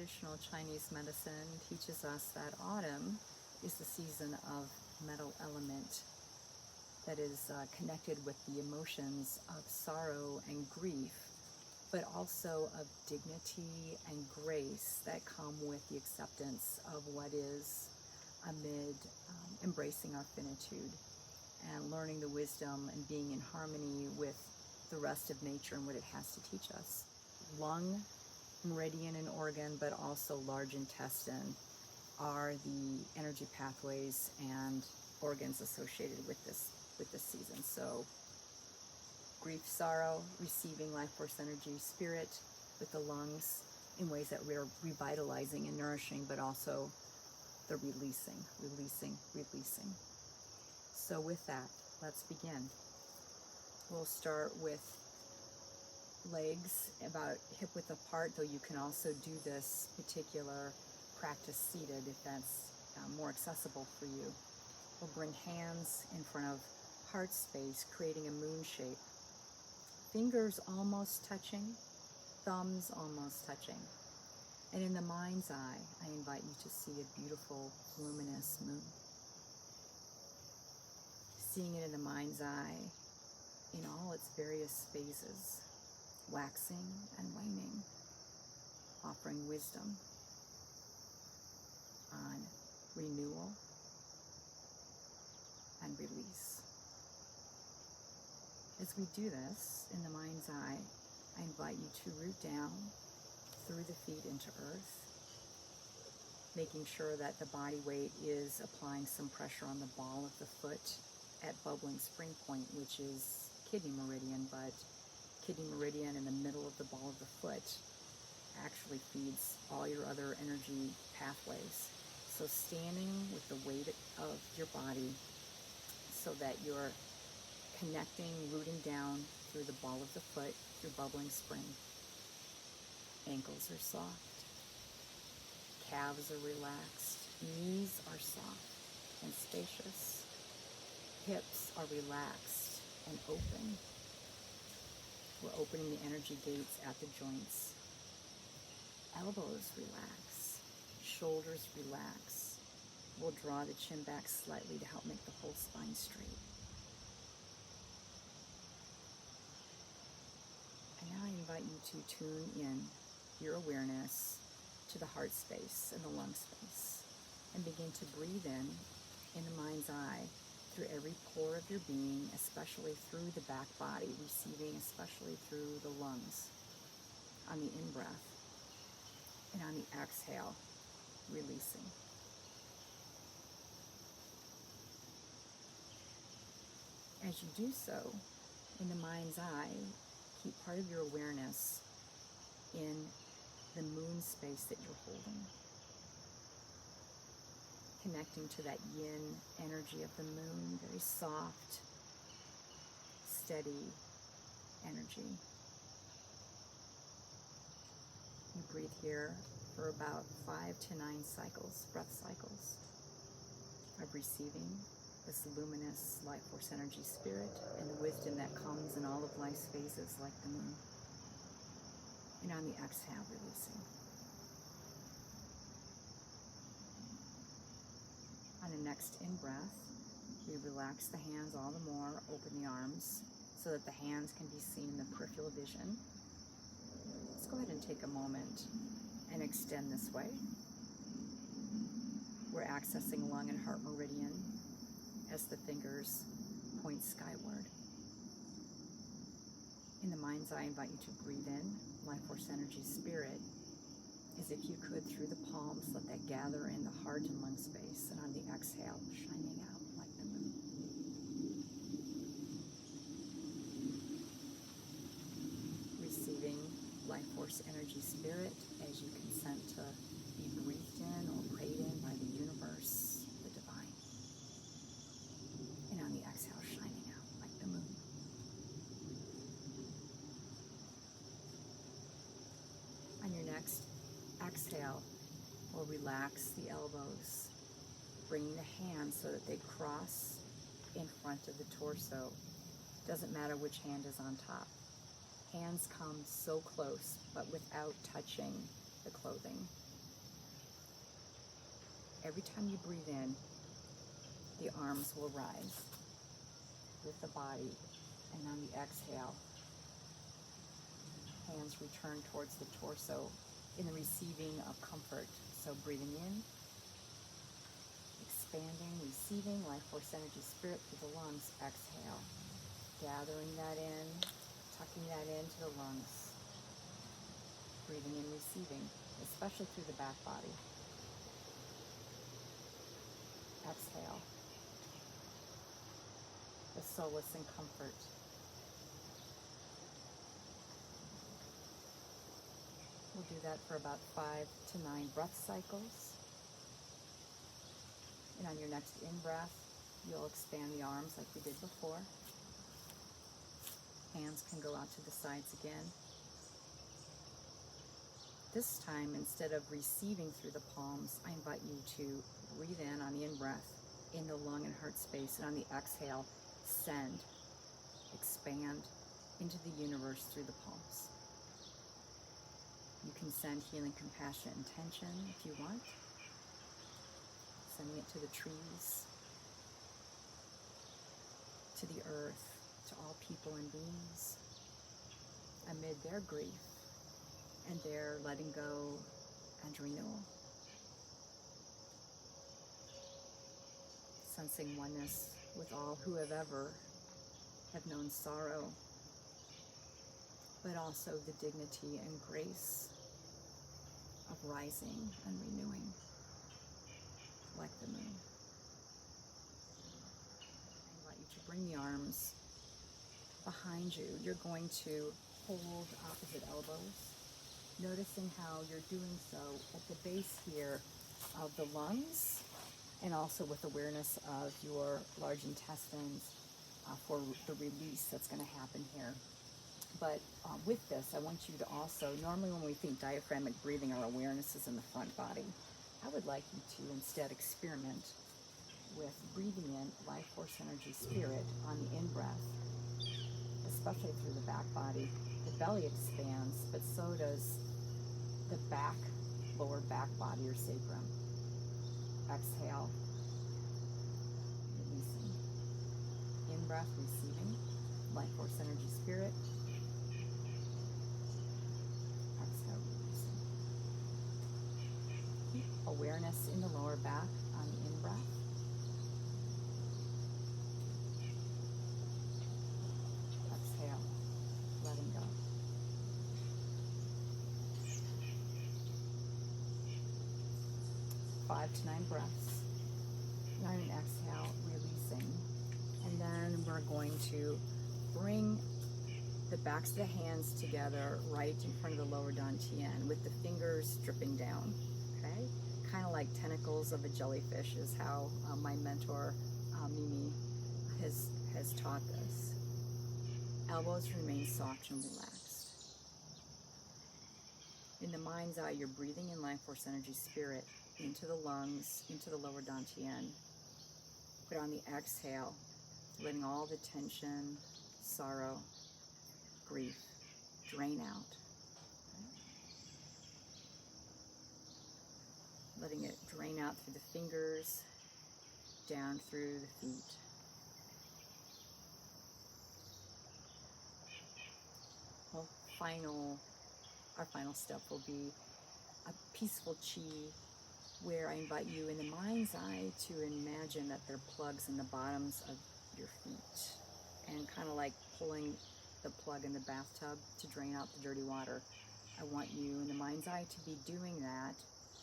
traditional Chinese medicine teaches us that autumn is the season of metal element that is connected with the emotions of sorrow and grief, but also of dignity and grace that come with the acceptance of what is amid embracing our finitude and learning the wisdom and being in harmony with the rest of nature and what it has to teach us. Lung, meridian, and organ, but also large intestine are the energy pathways and organs associated with this season. So grief, sorrow, receiving life force energy, spirit with the lungs in ways that we're revitalizing and nourishing, but also the releasing. So with that, let's begin. We'll start with legs about hip width apart, though you can also do this particular practice seated if that's more accessible for you. We'll bring hands in front of heart space, creating a moon shape. Fingers almost touching, thumbs almost touching. And in the mind's eye, I invite you to see a beautiful, luminous moon. Seeing it in the mind's eye in all its various phases, waxing and waning, offering wisdom on renewal and release. As we do this in the mind's eye, I invite you to root down through the feet into earth, making sure that the body weight is applying some pressure on the ball of the foot at bubbling spring point, which is kidney meridian, but kidney meridian in the middle of the ball of the foot actually feeds all your other energy pathways. So standing with the weight of your body so that you're connecting, rooting down through the ball of the foot, through bubbling spring. Ankles are soft, calves are relaxed, knees are soft and spacious, hips are relaxed and open. We're opening the energy gates at the joints. Elbows relax, shoulders relax. We'll draw the chin back slightly to help make the whole spine straight. And now I invite you to tune in your awareness to the heart space and the lung space and begin to breathe in the mind's eye through every pore of your being, especially through the back body, receiving especially through the lungs on the in-breath, and on the exhale, releasing. As you do so, in the mind's eye, keep part of your awareness in the moon space that you're holding, connecting to that yin energy of the moon, very soft, steady energy. You breathe here for about 5 to 9 cycles, breath cycles, of receiving this luminous life force energy spirit and the wisdom that comes in all of life's phases like the moon. And on the exhale, releasing. On the next in-breath, we relax the hands all the more, open the arms so that the hands can be seen in the peripheral vision. Let's go ahead and take a moment and extend this way. We're accessing lung and heart meridian as the fingers point skyward. In the mind's eye, I invite you to breathe in life force energy spirit as if you could through the palms, let that gather in the heart and lung space, and on the exhale, shining out like the moon. Receiving life force energy spirit as you consent to be breathed in or prayed in by the universe, the divine. And on the exhale, shining out like the moon. On your next exhale, we'll relax the elbows, bringing the hands so that they cross in front of the torso. Doesn't matter which hand is on top. Hands come so close, but without touching the clothing. Every time you breathe in, the arms will rise with the body, and on the exhale, hands return towards the torso in the receiving of comfort. So breathing in, expanding, receiving life force energy spirit through the lungs. Exhale, gathering that in, tucking that into the lungs. Breathing in, receiving, especially through the back body. Exhale, the solace and comfort. We'll do that for about 5 to 9 breath cycles. And on your next in-breath, you'll expand the arms like we did before. Hands can go out to the sides again. This time, instead of receiving through the palms, I invite you to breathe in on the in-breath, in the lung and heart space, and on the exhale, send, expand into the universe through the palms. You can send healing, compassion, intention if you want. Sending it to the trees, to the earth, to all people and beings, amid their grief and their letting go and renewal. Sensing oneness with all who have ever have known sorrow, but also the dignity and grace of rising and renewing like the moon. I invite you to bring the arms behind you. You're going to hold opposite elbows, noticing how you're doing so at the base here of the lungs, and also with awareness of your large intestines for the release that's going to happen here. But with this, I want you to also, normally when we think diaphragmatic breathing, our awareness is in the front body. I would like you to instead experiment with breathing in life force energy spirit on the in-breath, especially through the back body. The belly expands, but so does the back, lower back body or sacrum. Exhale, releasing. In-breath, receiving life force energy spirit. Exhale, releasing. Keep awareness in the lower back on the in-breath. Exhale, letting go. Five to 9 breaths. And on an exhale, releasing. And then we're going to bring the backs of the hands together right in front of the lower dantian with the fingers dripping down, okay? Kind of like tentacles of a jellyfish is how my mentor, Mimi, has taught this. Elbows remain soft and relaxed. In the mind's eye, you're breathing in life force energy spirit into the lungs, into the lower dantian. But on the exhale, letting all the tension, sorrow, grief drain out. Okay? Letting it drain out through the fingers, down through the feet. Well, our final step will be a peaceful chi, where I invite you in the mind's eye to imagine that there are plugs in the bottoms of your feet, and kind of like pulling the plug in the bathtub to drain out the dirty water. I want you in the mind's eye to be doing that.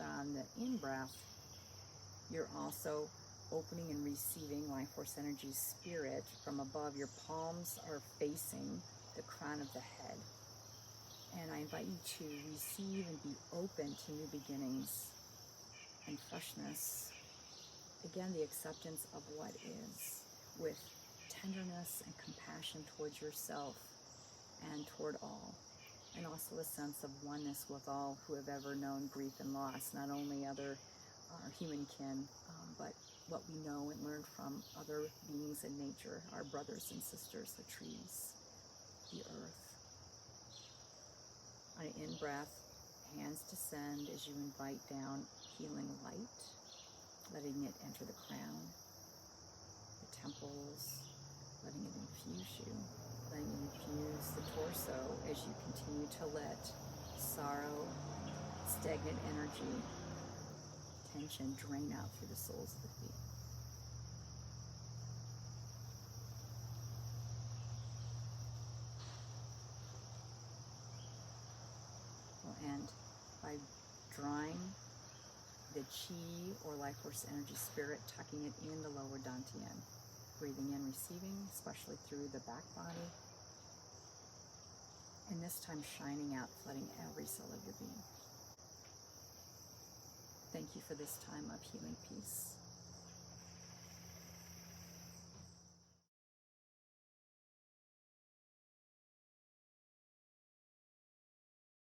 On the in-breath, you're also opening and receiving life force energy spirit from above. Your palms are facing the crown of the head. And I invite you to receive and be open to new beginnings and freshness. Again, the acceptance of what is, with tenderness and compassion towards yourself and toward all. And also a sense of oneness with all who have ever known grief and loss, not only other human kin, but what we know and learn from other beings in nature, our brothers and sisters, the trees, the earth. On an in-breath, hands descend as you invite down healing light. letting it enter the crown, the temples, letting it infuse you, letting it infuse the torso as you continue to let sorrow, stagnant energy, tension drain out through the soles of the feet. We'll end by drawing the chi or life force energy spirit, tucking it in the lower dantian. Breathing in, receiving, especially through the back body. And this time shining out, flooding every cell of your being. Thank you for this time of healing peace.